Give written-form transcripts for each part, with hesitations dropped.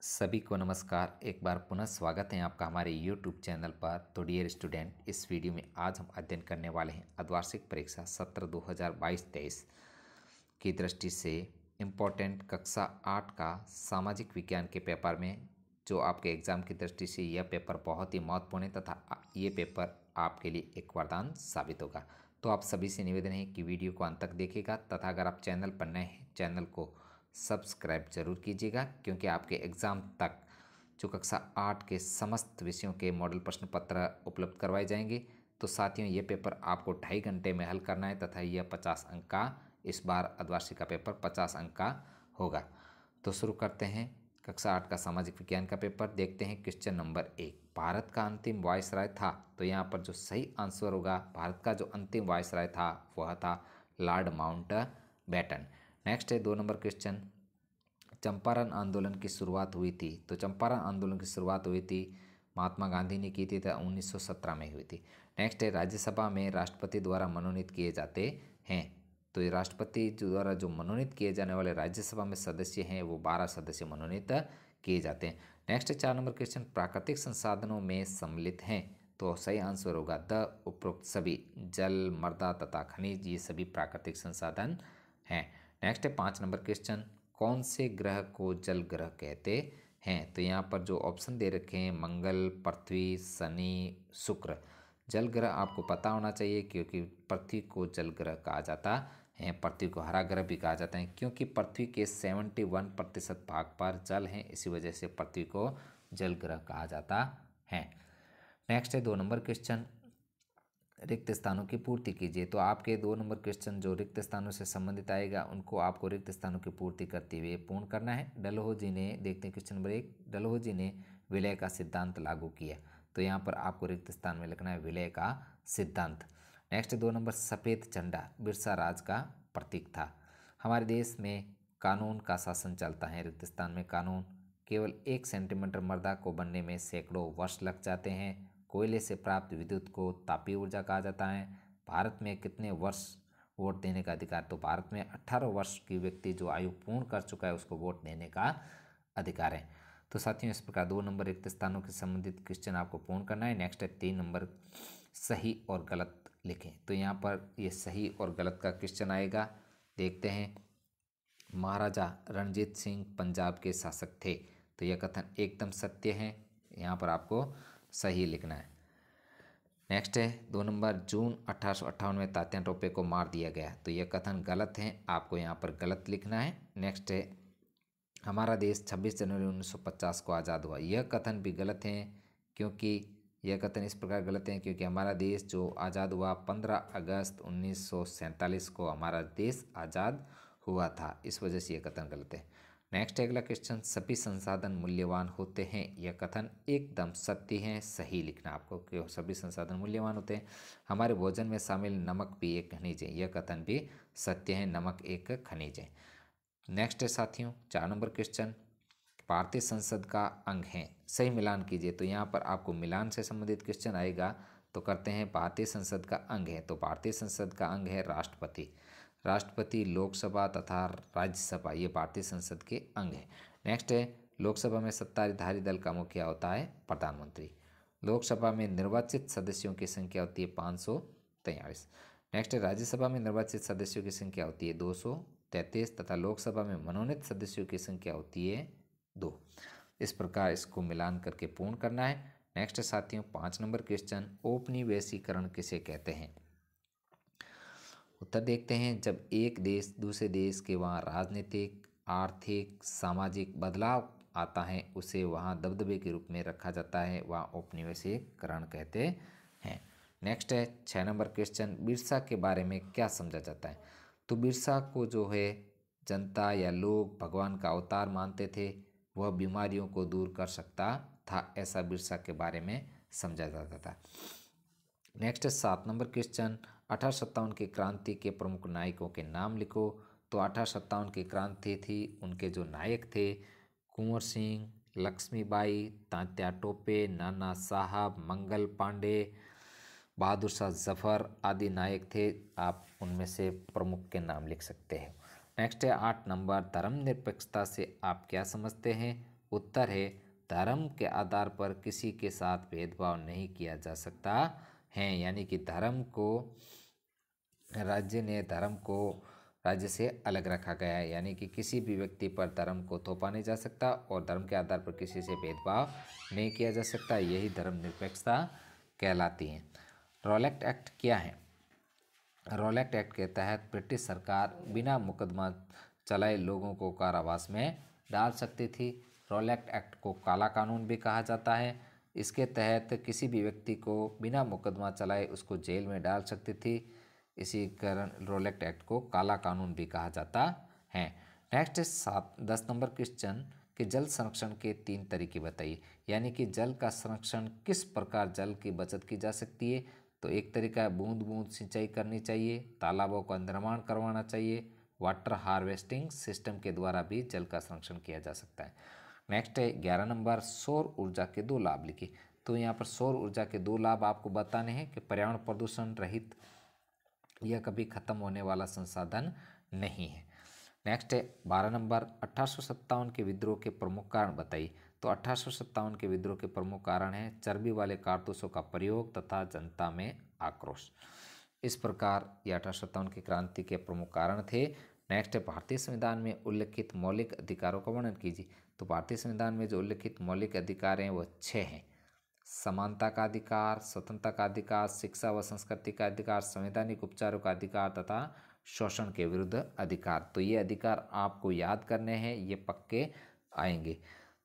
सभी को नमस्कार। एक बार पुनः स्वागत है आपका हमारे YouTube चैनल पर। तो डियर स्टूडेंट, इस वीडियो में आज हम अध्ययन करने वाले हैं अर्धवार्षिक परीक्षा सत्र 2022-23 की दृष्टि से इम्पोर्टेंट कक्षा 8 का सामाजिक विज्ञान के पेपर में जो आपके एग्ज़ाम की दृष्टि से यह पेपर बहुत ही महत्वपूर्ण है तथा ये पेपर आपके लिए एक वरदान साबित होगा। तो आप सभी से निवेदन है कि वीडियो को अंत तक देखिएगा तथा अगर आप चैनल पर नए हैं चैनल को सब्सक्राइब जरूर कीजिएगा, क्योंकि आपके एग्ज़ाम तक जो कक्षा 8 के समस्त विषयों के मॉडल प्रश्न पत्र उपलब्ध करवाए जाएंगे। तो साथियों, ये पेपर आपको 2.5 घंटे में हल करना है तथा यह 50 अंक का, इस बार अर्धवार्षिक का पेपर 50 अंक का होगा। तो शुरू करते हैं कक्षा 8 का सामाजिक विज्ञान का पेपर। देखते हैं क्वेश्चन नंबर 1, भारत का अंतिम वायसराय था। तो यहाँ पर जो सही आंसर होगा, भारत का जो अंतिम वायसराय था वह था लॉर्ड माउंटबेटन। नेक्स्ट है 2 नंबर क्वेश्चन, चंपारण आंदोलन की शुरुआत हुई थी। तो चंपारण आंदोलन की शुरुआत हुई थी महात्मा गांधी ने की थी, 1917 में हुई थी। नेक्स्ट है राज्यसभा में राष्ट्रपति द्वारा मनोनीत किए जाते हैं। तो ये राष्ट्रपति द्वारा जो मनोनीत किए जाने वाले राज्यसभा में सदस्य हैं वो 12 सदस्य मनोनीत किए जाते हैं। नेक्स्ट 4 नंबर क्वेश्चन, प्राकृतिक संसाधनों में सम्मिलित हैं। तो सही आंसर होगा द उपरोक्त सभी, जल, मृदा तथा खनिज, ये सभी प्राकृतिक संसाधन हैं। नेक्स्ट है 5 नंबर क्वेश्चन, कौन से ग्रह को जल ग्रह कहते हैं। तो यहाँ पर जो ऑप्शन दे रखे हैं मंगल, पृथ्वी, शनि, शुक्र। जल ग्रह आपको पता होना चाहिए क्योंकि पृथ्वी को जल ग्रह कहा जाता है, पृथ्वी को हरा ग्रह भी कहा जाता है क्योंकि पृथ्वी के 71% भाग पर जल हैं, इसी वजह से पृथ्वी को जल ग्रह कहा जाता है। नेक्स्ट है 2 नंबर क्वेश्चन, रिक्त स्थानों की पूर्ति कीजिए। तो आपके 2 नंबर क्वेश्चन जो रिक्त स्थानों से संबंधित आएगा उनको आपको रिक्त स्थानों की पूर्ति करते हुए पूर्ण करना है। डलहौजी ने, देखते हैं क्वेश्चन नंबर 1, डलहौजी ने विलय का सिद्धांत लागू किया। तो यहाँ पर आपको रिक्त स्थान में लिखना है विलय का सिद्धांत। नेक्स्ट 2 नंबर, सफ़ेद झंडा बिरसा राज का प्रतीक था। हमारे देश में कानून का शासन चलता है, रिक्त स्थान में कानून। केवल 1 सेंटीमीटर मृदा को बनने में सैकड़ों वर्ष लग जाते हैं। कोयले से प्राप्त विद्युत को तापीय ऊर्जा कहा जाता है। भारत में कितने वर्ष वोट देने का अधिकार। तो भारत में 18 वर्ष की व्यक्ति जो आयु पूर्ण कर चुका है उसको वोट देने का अधिकार है। तो साथियों, इस प्रकार 2 नंबर रिक्त स्थानों के संबंधित क्वेश्चन आपको पूर्ण करना है। नेक्स्ट है 3 नंबर, सही और गलत लिखें। तो यहाँ पर ये सही और गलत का क्वेश्चन आएगा। देखते हैं, महाराजा रणजीत सिंह पंजाब के शासक थे। तो यह कथन एकदम सत्य है, यहाँ पर आपको सही लिखना है। नेक्स्ट है 2 नंबर, जून 1858 में तात्या टोपे को मार दिया गया। तो यह कथन गलत है, आपको यहाँ पर गलत लिखना है। नेक्स्ट है, हमारा देश 26 जनवरी 1950 को आज़ाद हुआ। यह कथन भी गलत है, क्योंकि यह कथन इस प्रकार गलत है क्योंकि हमारा देश जो आज़ाद हुआ 15 अगस्त 1947 को हमारा देश आज़ाद हुआ था, इस वजह से यह कथन गलत है। नेक्स्ट अगला क्वेश्चन, सभी संसाधन मूल्यवान होते हैं। यह कथन एकदम सत्य है, सही लिखना आपको कि सभी संसाधन मूल्यवान होते हैं। हमारे भोजन में शामिल नमक भी एक खनिज है। यह कथन भी सत्य है, नमक एक खनिज है। नेक्स्ट है साथियों 4 नंबर क्वेश्चन, भारतीय संसद का अंग है। सही मिलान कीजिए। तो यहाँ पर आपको मिलान से संबंधित क्वेश्चन आएगा। तो करते हैं, भारतीय संसद का अंग है। तो भारतीय संसद का अंग है राष्ट्रपति। राष्ट्रपति, लोकसभा तथा राज्यसभा, ये भारतीय संसद के अंग है। नेक्स्ट है, लोकसभा में सत्ताधारी दल का मुखिया होता है प्रधानमंत्री। लोकसभा में निर्वाचित सदस्यों की संख्या होती है 543। नेक्स्ट है, राज्यसभा में निर्वाचित सदस्यों की संख्या होती है 233 तथा लोकसभा में मनोनीत सदस्यों की संख्या होती है 2। इस प्रकार इसको मिलान करके पूर्ण करना है। नेक्स्ट साथियों 5 नंबर क्वेश्चन, औपनिवेशीकरण किसे कहते हैं। उत्तर देखते हैं, जब एक देश दूसरे देश के वहाँ राजनीतिक, आर्थिक, सामाजिक बदलाव आता है उसे वहाँ दबदबे के रूप में रखा जाता है, वहाँ औपनिवेशीकरण कहते हैं। नेक्स्ट है 6 नंबर क्वेश्चन, बिरसा के बारे में क्या समझा जाता है। तो बिरसा को जो है जनता या लोग भगवान का अवतार मानते थे, वह बीमारियों को दूर कर सकता था, ऐसा बिरसा के बारे में समझा जाता था। नेक्स्ट है 7 नंबर क्वेश्चन, 1857 की क्रांति के प्रमुख नायकों के नाम लिखो। तो 1857 की क्रांति थी, उनके जो नायक थे कुंवर सिंह, लक्ष्मीबाई, तात्या टोपे, नाना साहब, मंगल पांडे, बहादुर शाह जफर आदि नायक थे। आप उनमें से प्रमुख के नाम लिख सकते हैं। नेक्स्ट है 8 नंबर, धर्मनिरपेक्षता से आप क्या समझते हैं। उत्तर है धर्म के आधार पर किसी के साथ भेदभाव नहीं किया जा सकता है। यानी कि धर्म को राज्य से अलग रखा गया है, यानी कि किसी भी व्यक्ति पर धर्म को थोपा नहीं जा सकता और धर्म के आधार पर किसी से भेदभाव नहीं किया जा सकता। यही धर्मनिरपेक्षता कहलाती है। रॉलेट एक्ट क्या है? रॉलेट एक्ट के तहत ब्रिटिश सरकार बिना मुकदमा चलाए लोगों को कारावास में डाल सकती थी। रॉलेट एक्ट को काला कानून भी कहा जाता है। इसके तहत किसी भी व्यक्ति को बिना मुकदमा चलाए उसको जेल में डाल सकती थी। इसी कारण रॉलेट एक्ट को काला कानून भी कहा जाता है। नेक्स्ट 10 नंबर क्वेश्चन कि जल संरक्षण के 3 तरीके बताइए। यानी कि जल का संरक्षण किस प्रकार जल की बचत की जा सकती है। तो एक तरीका है बूंद बूंद सिंचाई करनी चाहिए, तालाबों का निर्माण करवाना चाहिए, वाटर हार्वेस्टिंग सिस्टम के द्वारा भी जल का संरक्षण किया जा सकता है। नेक्स्ट है 11 नंबर सौर ऊर्जा के 2 लाभ लिखिए। तो यहाँ पर सौर ऊर्जा के 2 लाभ आपको बताने हैं कि पर्यावरण प्रदूषण रहित, यह कभी खत्म होने वाला संसाधन नहीं है। नेक्स्ट है 12 नंबर 1857 के विद्रोह के प्रमुख कारण बताइए। तो 1857 के विद्रोह के प्रमुख कारण हैं चर्बी वाले कारतूसों का प्रयोग तथा जनता में आक्रोश। इस प्रकार ये 1857 की क्रांति के प्रमुख कारण थे। नेक्स्ट है भारतीय संविधान में उल्लिखित मौलिक अधिकारों का वर्णन कीजिए। तो भारतीय संविधान में जो उल्लिखित मौलिक अधिकार हैं वो 6 हैं। समानता का अधिकार, स्वतंत्रता का अधिकार, शिक्षा व संस्कृति का अधिकार, संवैधानिक उपचारों का अधिकार तथा शोषण के विरुद्ध अधिकार। तो ये अधिकार आपको याद करने हैं, ये पक्के आएंगे।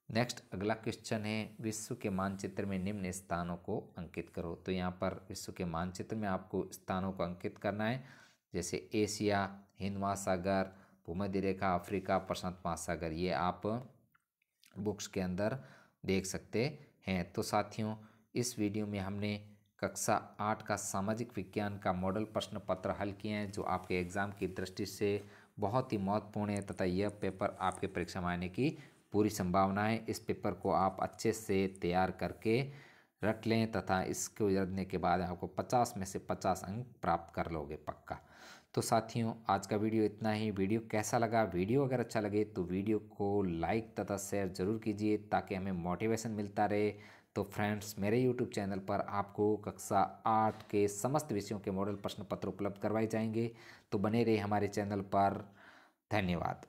नेक्स्ट अगला क्वेश्चन है विश्व के मानचित्र में निम्न स्थानों को अंकित करो। तो यहाँ पर विश्व के मानचित्र में आपको स्थानों को अंकित करना है, जैसे एशिया, हिंद महासागर, भूमध्य रेखा, अफ्रीका, प्रशांत महासागर। ये आप बुक्स के अंदर देख सकते हैं। तो साथियों, इस वीडियो में हमने कक्षा 8 का सामाजिक विज्ञान का मॉडल प्रश्न पत्र हल किए हैं, जो आपके एग्ज़ाम की दृष्टि से बहुत ही महत्वपूर्ण है तथा यह पेपर आपके परीक्षा में आने की पूरी संभावना है। इस पेपर को आप अच्छे से तैयार करके रख लें तथा इसको रखने के बाद आपको 50 में से 50 अंक प्राप्त कर लोगे पक्का। तो साथियों, आज का वीडियो इतना ही। वीडियो कैसा लगा? वीडियो अगर अच्छा लगे तो वीडियो को लाइक तथा शेयर ज़रूर कीजिए ताकि हमें मोटिवेशन मिलता रहे। तो फ्रेंड्स, मेरे YouTube चैनल पर आपको कक्षा 8 के समस्त विषयों के मॉडल प्रश्न पत्र उपलब्ध करवाए जाएंगे। तो बने रहिए हमारे चैनल पर। धन्यवाद।